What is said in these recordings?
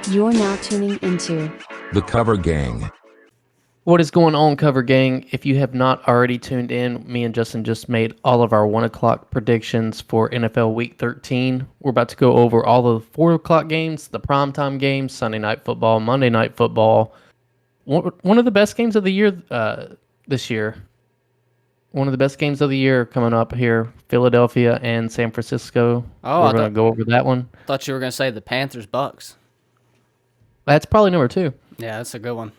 You're now tuning into The Cover Gang. What is going on, Cover Gang? If you have not already tuned in, me and Justin just made all of our 1 o'clock predictions for NFL Week 13. We're about to go over all the 4 o'clock games, the primetime games, Sunday Night Football, Monday Night Football. One of the best games of the year this year. One of the best games of the year coming up here, Philadelphia and San Francisco. Oh, We're going to go over that one. thought you were going to say the Panthers Bucks. That's probably number 2. Yeah, that's a good one.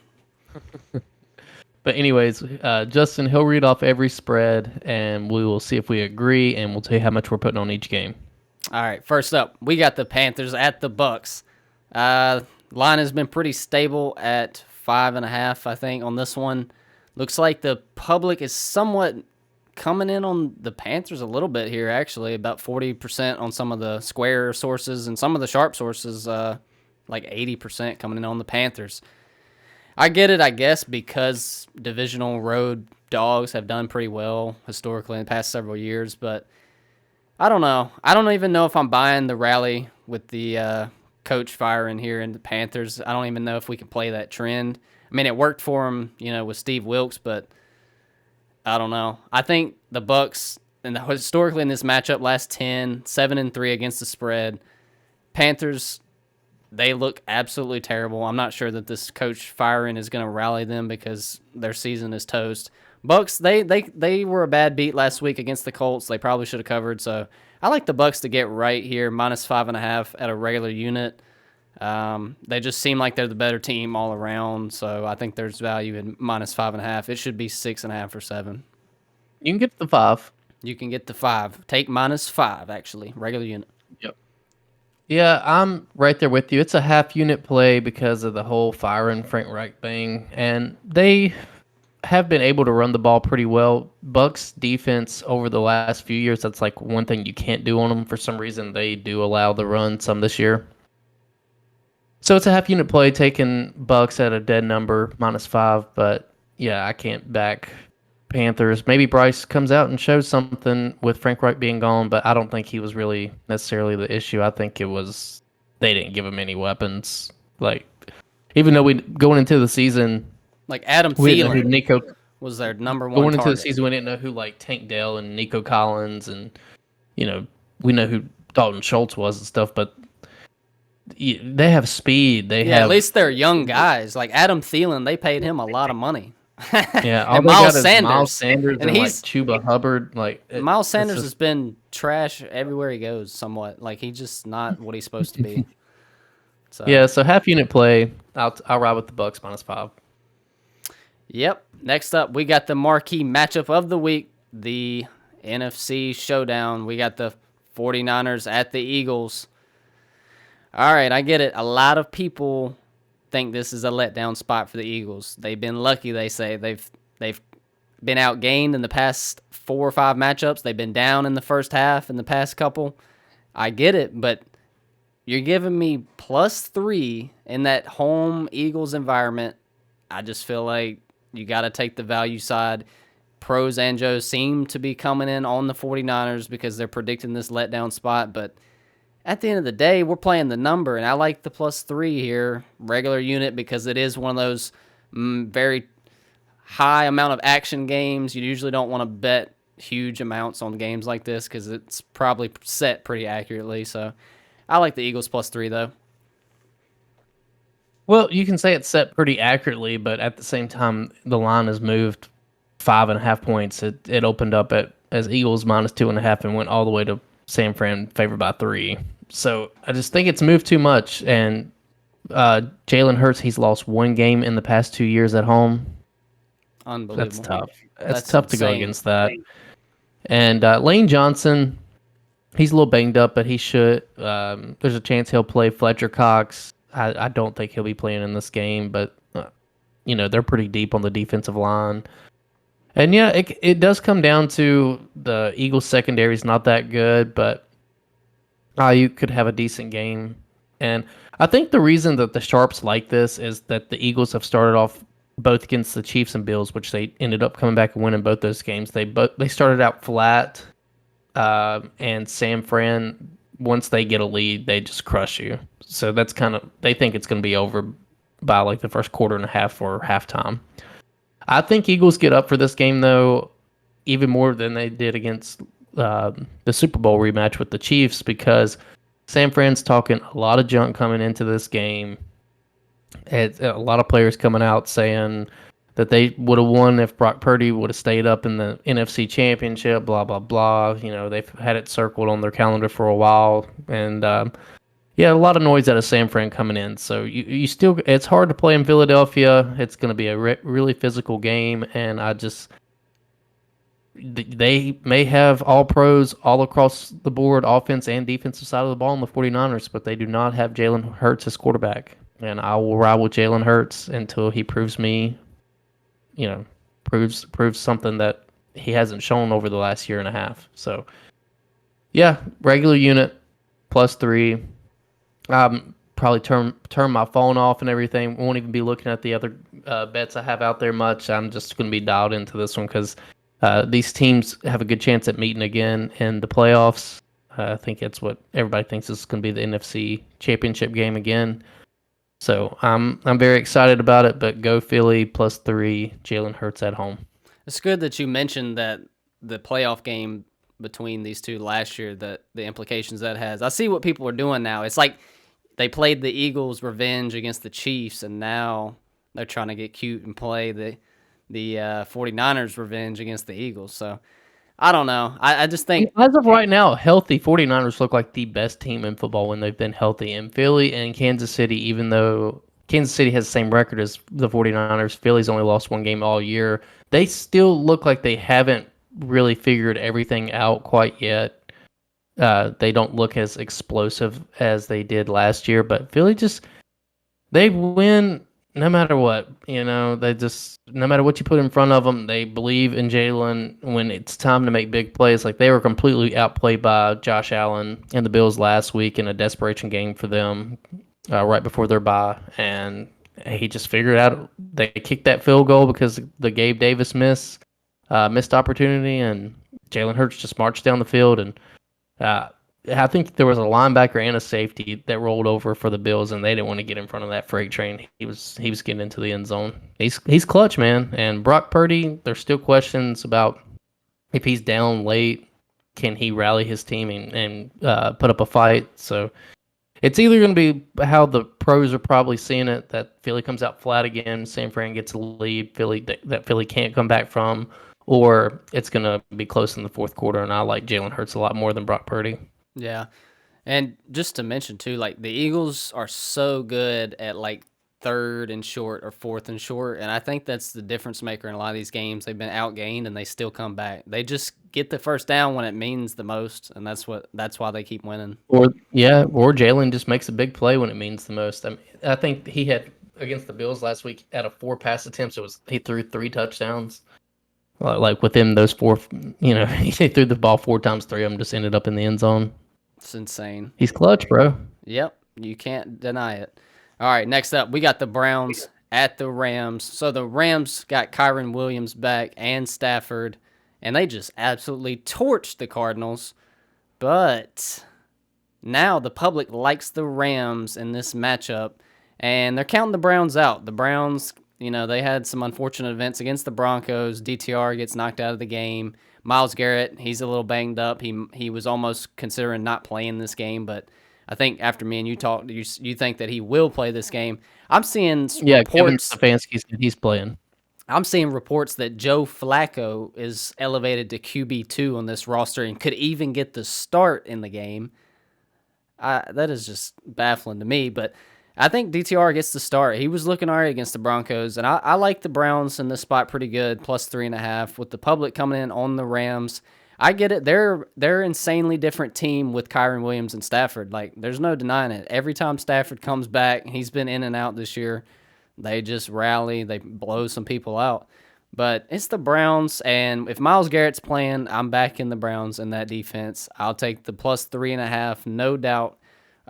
But anyways, Justin, he'll read off every spread, and we will see if we agree, and we'll tell you how much we're putting on each game. All right, first up, we got the Panthers at the Bucks. Line has been pretty stable at 5.5, I think, on this one. Looks like the public is somewhat coming in on the Panthers a little bit here, actually, about 40% on some of the Square sources, and some of the Sharp sources, like 80% coming in on the Panthers. I get it, I guess, because divisional road dogs have done pretty well historically in the past several years, but I don't know. I don't even know if I'm buying the rally with the coach firing here in the Panthers. I don't even know if we can play that trend. I mean, it worked for him, with Steve Wilkes, but I don't know. I think the Bucks, and historically in this matchup, last 10, 7-3 against the spread. Panthers, they look absolutely terrible. I'm not sure that this coach firing is going to rally them because their season is toast. Bucks, they were a bad beat last week against the Colts. They probably should have covered. So I like the Bucks to get right here, -5.5 at a regular unit. They just seem like they're the better team all around. So I think there's value in -5.5. It should be 6.5 or 7. You can get the 5. You can get the 5. Take -5, actually, regular unit. Yep. Yeah, I'm right there with you. It's a half unit play because of the whole firing Frank Reich thing, and they have been able to run the ball pretty well. Bucks defense over the last few years, that's like one thing you can't do on them. For some reason, they do allow the run some this year. So it's a half unit play, taking Bucks at a dead number, -5. But yeah, I can't back Panthers. Maybe Bryce comes out and shows something with Frank Reich being gone, but I don't think he was really necessarily the issue. I think it was they didn't give him any weapons. Like, even though we going into the season, Like Adam we didn't know who Thielen Nico was their number one going into the target. season, we didn't know who like Tank Dell and Nico Collins, and we know who Dalton Schultz was and stuff, but they have speed. They Yeah, have at least they're young guys. Like Adam Thielen, they paid him a lot of money. yeah. All And they got Miles is Sanders. Miles Sanders And and like he's- Chuba Hubbard. Like Miles it's Sanders just- has been trash everywhere he goes, somewhat. Like he's just not what he's supposed to be. So Yeah, so half unit play. I'll ride with the Bucks -5. Yep. Next up, we got the marquee matchup of the week, the NFC showdown. We got the 49ers at the Eagles. All right, I get it. A lot of people think this is a letdown spot for the Eagles. They've been lucky, they say. They've been outgained in the past 4 or 5 matchups. They've been down in the first half in the past couple. I get it, but you're giving me +3 in that home Eagles environment. I just feel like you got to take the value side. Pros and Joes seem to be coming in on the 49ers because they're predicting this letdown spot, but at the end of the day, we're playing the number, and I like the +3 here, regular unit, because it is one of those very high amount of action games. You usually don't want to bet huge amounts on games like this because it's probably set pretty accurately. So I like the Eagles +3, though. Well, you can say it's set pretty accurately, but at the same time, the line has moved 5.5 points. It opened up as Eagles -2.5 and went all the way to San Fran favored by 3. So I just think it's moved too much. And Jalen Hurts, he's lost 1 game in the past 2 years at home. Unbelievable. That's tough. That's That's tough to go insane. against that. And Lane Johnson, he's a little banged up, but he should. There's a chance he'll play Fletcher Cox. I don't think he'll be playing in this game, but they're pretty deep on the defensive line. And yeah, it does come down to the Eagles secondary is not that good, but you could have a decent game. And I think the reason that the Sharps like this is that the Eagles have started off both against the Chiefs and Bills, which they ended up coming back and winning both those games. They started out flat, and San Fran, once they get a lead, they just crush you. So that's kind of they think it's going to be over by like the first quarter and a half or halftime. I think Eagles get up for this game though, even more than they did against the Super Bowl rematch with the Chiefs because San Fran's talking a lot of junk coming into this game. A lot of players coming out saying that they would have won if Brock Purdy would have stayed up in the NFC Championship, blah, blah, blah. You know, they've had it circled on their calendar for a while. And, yeah, a lot of noise out of San Fran coming in. So you still, it's hard to play in Philadelphia. It's going to be a really physical game. And they may have all pros all across the board, offense and defensive side of the ball in the 49ers, but they do not have Jalen Hurts as quarterback. And I will ride with Jalen Hurts until he proves something that he hasn't shown over the last year and a half. So, yeah, regular unit +3. Probably turn my phone off and everything. Won't even be looking at the other bets I have out there much. I'm just going to be dialed into this one because these teams have a good chance at meeting again in the playoffs. I think it's what everybody thinks is going to be the NFC Championship game again. So I'm very excited about it, but go Philly +3, Jalen Hurts at home. It's good that you mentioned that the playoff game between these two last year, the implications that has. I see what people are doing now. It's like they played the Eagles' revenge against the Chiefs, and now they're trying to get cute and play the 49ers' revenge against the Eagles. So I don't know. I just think as of right now, healthy 49ers look like the best team in football when they've been healthy. And Philly and Kansas City, even though Kansas City has the same record as the 49ers, Philly's only lost one game all year. They still look like they haven't really figured everything out quite yet. They don't look as explosive as they did last year, but Philly they win no matter what. You know, no matter what you put in front of them, they believe in Jalen when it's time to make big plays. Like they were completely outplayed by Josh Allen and the Bills last week in a desperation game for them right before their bye, and he just figured out they kicked that field goal because the Gabe Davis missed opportunity, and Jalen Hurts just marched down the field. And I think there was a linebacker and a safety that rolled over for the Bills, and they didn't want to get in front of that freight train. He was getting into the end zone. He's clutch, man. And Brock Purdy, there's still questions about if he's down late, can he rally his team and put up a fight? So it's either going to be how the pros are probably seeing it, that Philly comes out flat again, San Fran gets a lead, that Philly can't come back from, or it's going to be close in the fourth quarter, and I like Jalen Hurts a lot more than Brock Purdy. Yeah. And just to mention too, like the Eagles are so good at like third and short or fourth and short, and I think that's the difference maker in a lot of these games. They've been outgained and they still come back. They just get the first down when it means the most, and that's why they keep winning. Or Jalen just makes a big play when it means the most. I think he had against the Bills last week out of 4 pass attempts, he threw 3 touchdowns. Like within those 4, he threw the ball 4 times, 3 of them just ended up in the end zone. It's insane. He's clutch, bro. Yep, you can't deny it. All right, next up, we got the Browns at the Rams. So the Rams got Kyren Williams back and Stafford, and they just absolutely torched the Cardinals. But now the public likes the Rams in this matchup, and they're counting the Browns out. The Browns, they had some unfortunate events against the Broncos. DTR gets knocked out of the game. Myles Garrett, he's a little banged up. He was almost considering not playing this game, but I think after me and you talked, you think that he will play this game. I'm seeing reports. Kevin Stefanski said he's playing. I'm seeing reports that Joe Flacco is elevated to QB2 on this roster and could even get the start in the game. That is just baffling to me, but I think DTR gets the start. He was looking all right against the Broncos, and I like the Browns in this spot pretty good, +3.5, with the public coming in on the Rams. I get it. They're insanely different team with Kyren Williams and Stafford. Like, there's no denying it. Every time Stafford comes back, he's been in and out this year. They just rally. They blow some people out. But it's the Browns, and if Myles Garrett's playing, I'm back in the Browns in that defense. I'll take the +3.5, no doubt.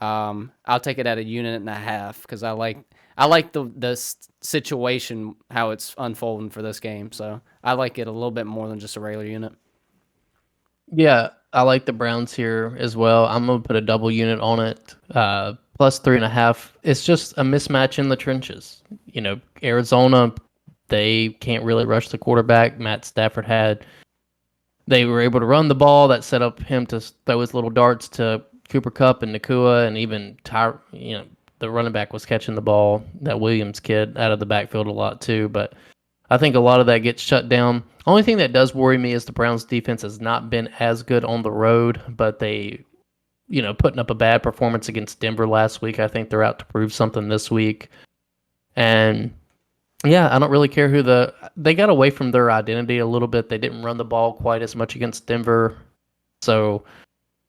I'll take it at 1.5 because I like the situation, how it's unfolding for this game. So I like it a little bit more than just a regular unit. Yeah, I like the Browns here as well. I'm gonna put a double unit on it. Plus 3.5. It's just a mismatch in the trenches. Arizona, they can't really rush the quarterback. Matt Stafford they were able to run the ball. That set up him to throw his little darts to Cooper Cup and Nakua, and even the running back was catching the ball. That Williams kid out of the backfield a lot too, but I think a lot of that gets shut down. Only thing that does worry me is the Browns defense has not been as good on the road, but putting up a bad performance against Denver last week. I think they're out to prove something this week. And yeah, I don't really care they got away from their identity a little bit. They didn't run the ball quite as much against Denver. So,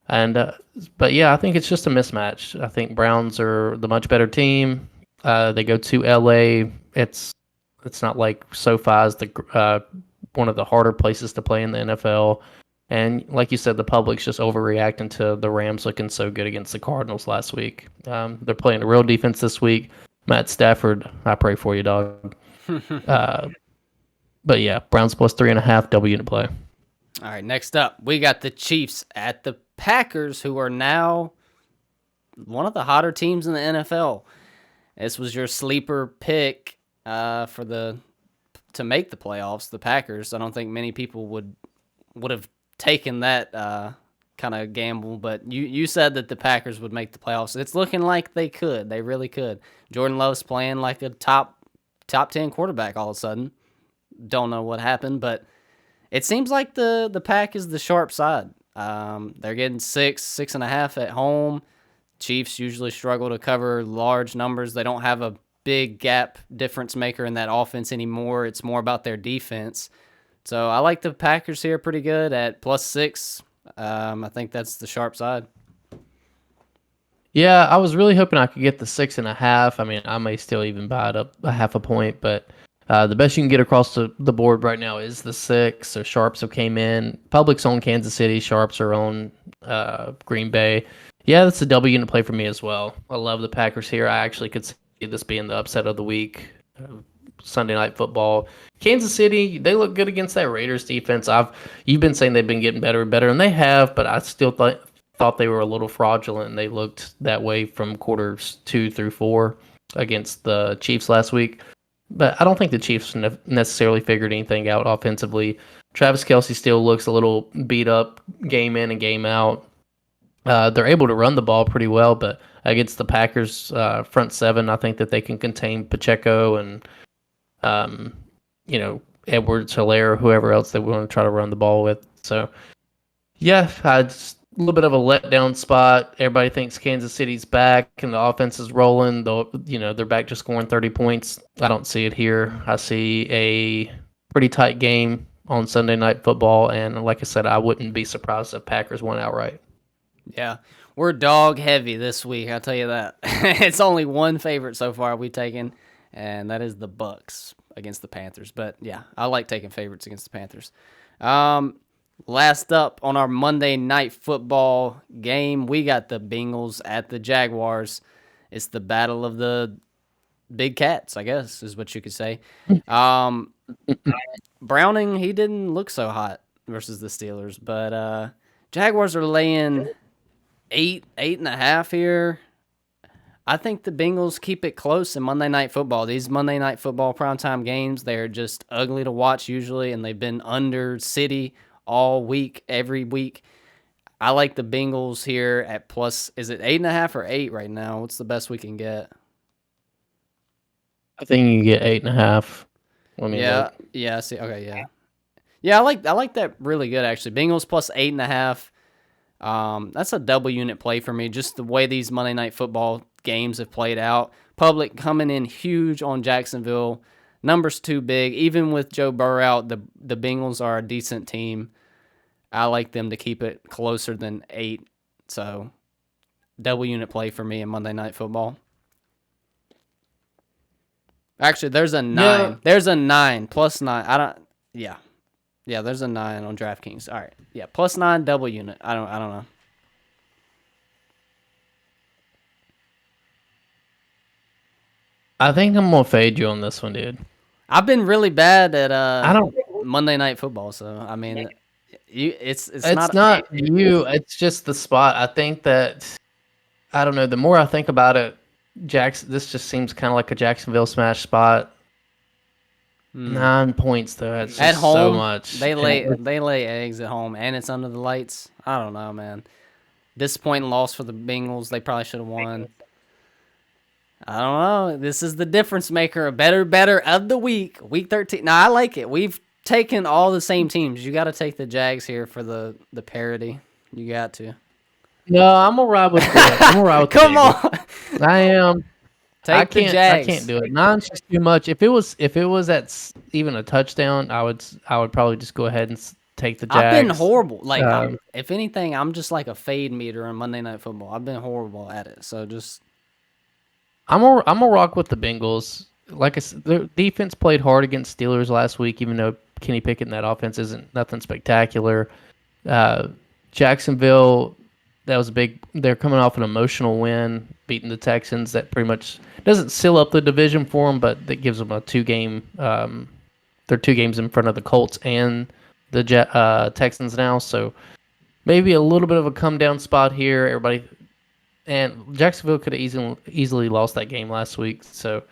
but yeah, I think it's just a mismatch. I think Browns are the much better team. They go to LA. It's not like SoFi is one of the harder places to play in the NFL. And like you said, the public's just overreacting to the Rams looking so good against the Cardinals last week. They're playing a real defense this week. Matt Stafford, I pray for you, dog. But yeah, Browns plus 3.5, double unit play. All right, next up, we got the Chiefs at the Packers, who are now one of the hotter teams in the NFL. This was your sleeper pick to make the playoffs, the Packers. I don't think many people would have taken that kind of gamble, but you said that the Packers would make the playoffs. It's looking like they could. They really could. Jordan Love's playing like a top 10 quarterback all of a sudden. Don't know what happened, but it seems like the Pack is the sharp side. They're getting 6.5 at home. Chiefs usually struggle to cover large numbers. They don't have a big gap difference maker in that offense anymore. It's more about their defense. So I like the Packers here pretty good at +6. I think that's the sharp side. Yeah, I was really hoping I could get the 6.5. I mean, I may still even buy it up a half a point, but the best you can get across the board right now is the 6. So Sharps have came in. Public's on Kansas City. Sharps are on Green Bay. Yeah, that's a double unit play for me as well. I love the Packers here. I actually could see this being the upset of the week. Sunday Night Football. Kansas City, they look good against that Raiders defense. You've been saying they've been getting better and better, and they have, but I still thought they were a little fraudulent, and they looked that way from quarters 2 through 4 against the Chiefs last week. But I don't think the Chiefs necessarily figured anything out offensively. Travis Kelce still looks a little beat up game in and game out. They're able to run the ball pretty well, but against the Packers front seven, I think that they can contain Pacheco and Edwards-Helaire, whoever else they want to try to run the ball with. So yeah, just a little bit of a letdown spot. Everybody thinks Kansas City's back and the offense is rolling. They're back to scoring 30 points. I don't see it here. I see a pretty tight game on Sunday Night Football, and like I said, I wouldn't be surprised if Packers won outright. Yeah, we're dog heavy this week, I'll tell you that. It's only one favorite so far we've taken, and that is the Bucks against the Panthers. But yeah, I like taking favorites against the Panthers. Last up on our Monday Night Football game, we got the Bengals at the Jaguars. It's the battle of the big cats, I guess, is what you could say. Browning, he didn't look so hot versus the Steelers, but Jaguars are laying 8.5 here. I think the Bengals keep it close in Monday Night Football. These Monday Night Football primetime games, they're just ugly to watch usually, and they've been under City all week, every week. I like the Bengals here at plus, is it 8.5 or 8 right now? What's the best we can get? I think you can get 8.5. Let me look. Yeah, see, okay, yeah. Yeah, I like that really good, actually. Bengals plus 8.5. That's a double unit play for me, just the way these Monday Night Football games have played out. Public coming in huge on Jacksonville. Numbers too big. Even with Joe Burrow out, the Bengals are a decent team. I like them to keep it closer than 8. So, double unit play for me in Monday Night Football. Actually, there's a 9. Yeah. There's a 9, plus 9. Yeah, there's a 9 on DraftKings. All right. Yeah, plus 9 double unit. I don't know. I think I'm gonna fade you on this one, dude. I've been really bad at Monday Night Football, so I mean, It's It's not. not you. It's just the spot. I think that I don't know. The more I think about it, this just seems kind of like a Jacksonville smash spot. 9 points though. That's At just so home, much. they And lay eggs at home, and it's under the lights. I don't know, man. Disappointing loss for the Bengals. They probably should have won. I don't know. This is the difference maker. A better of the week. Week 13. Now I like it. We've taken all the same teams. You got to take the Jags here for the parity. You got to. no, I'm gonna ride with. I'm gonna ride with. Come the Bengals. on. I am. Take the Jags. I can't do it. 9's just too much. If it was even a touchdown, I would probably just go ahead and take the Jags. I've been horrible. Like, Um, if anything, I'm just like a fade meter on Monday Night Football. I've been horrible at it. So just I'm gonna rock with the Bengals. Like I said, their defense played hard against Steelers last week, even though Kenny Pickett and that offense isn't nothing spectacular. Jacksonville, that was a big. They're coming off an emotional win, beating the Texans. That pretty much doesn't seal up the division for them, but that gives them a 2-game. They're 2 games in front of the Colts and the Texans now, so maybe a little bit of a come down spot here. Everybody and Jacksonville could have easily lost that game last week. So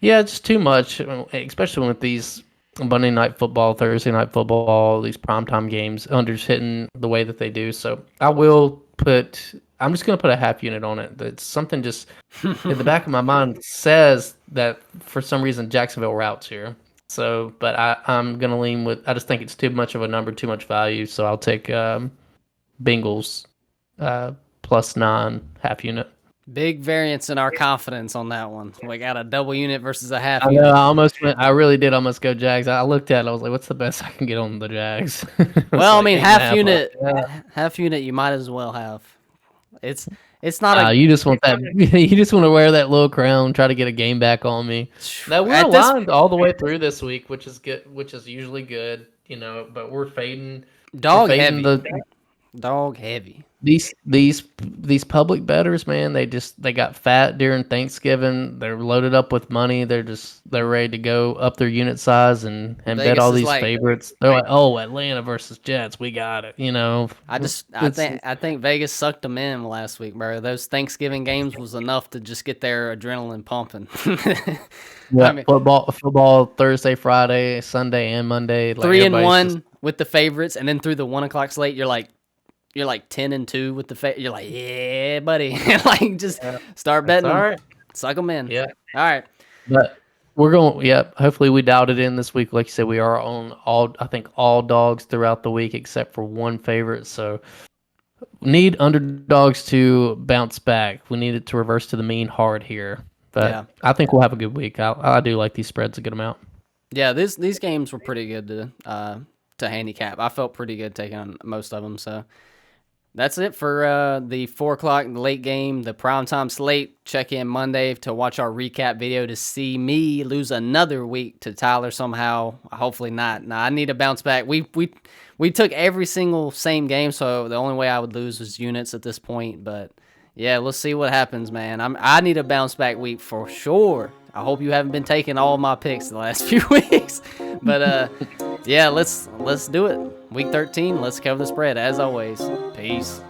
yeah, it's too much, especially with these Monday Night Football, Thursday Night Football, these primetime games, unders hitting the way that they do. So I'm just going to put a half unit on it. It's something just in the back of my mind says that for some reason Jacksonville routes here. So, but I'm going to lean with, I just think it's too much of a number, too much value. So I'll take Bengals +9 half unit. big variance in our confidence on that one. We got a double unit versus a half I unit. know, I really did almost go Jags. I looked at it, I was like, what's the best I can get on the Jags? Well, I mean, half 8.5. unit, Yeah. half unit. You might as well have. It's not a. You just want that. You just want to wear that little crown, try to get a game back on me. No, we're At this- aligned all the way through this week, which is good. Which is usually good, but we're fading. Dog we're fading heavy. Dog heavy. These public bettors, man, they got fat during Thanksgiving. They're loaded up with money. They're ready to go up their unit size and bet Vegas all is these like- favorites. They're like, oh, Atlanta versus Jets, we got it. I think Vegas sucked them in last week, bro. Those Thanksgiving games was enough to just get their adrenaline pumping. Yeah, I mean- football Thursday, Friday, Sunday, and Monday. Like 3-1 with the favorites, and then through the 1 o'clock slate, you're like 10-2 with the you're like, yeah, buddy. Like, just start betting. all right. Suck them in. Yeah. All right. But we're going. Yeah, hopefully we dialed it in this week. Like you said, we are on all dogs throughout the week except for one favorite. So need underdogs to bounce back. We need it to reverse to the mean hard here. But Yeah. I think we'll have a good week. I do like these spreads a good amount. Yeah, these games were pretty good to handicap. I felt pretty good taking on most of them. So that's it for the 4 o'clock late game, the primetime slate. Check in Monday to watch our recap video to see me lose another week to Tyler somehow. Hopefully not. Nah, I need to bounce back. We took every single same game, so the only way I would lose was units at this point. But yeah, let's see what happens, man. I need a bounce back week for sure. I hope you haven't been taking all my picks the last few weeks. But yeah, let's do it. Week 13, let's cover the spread as always. Peace.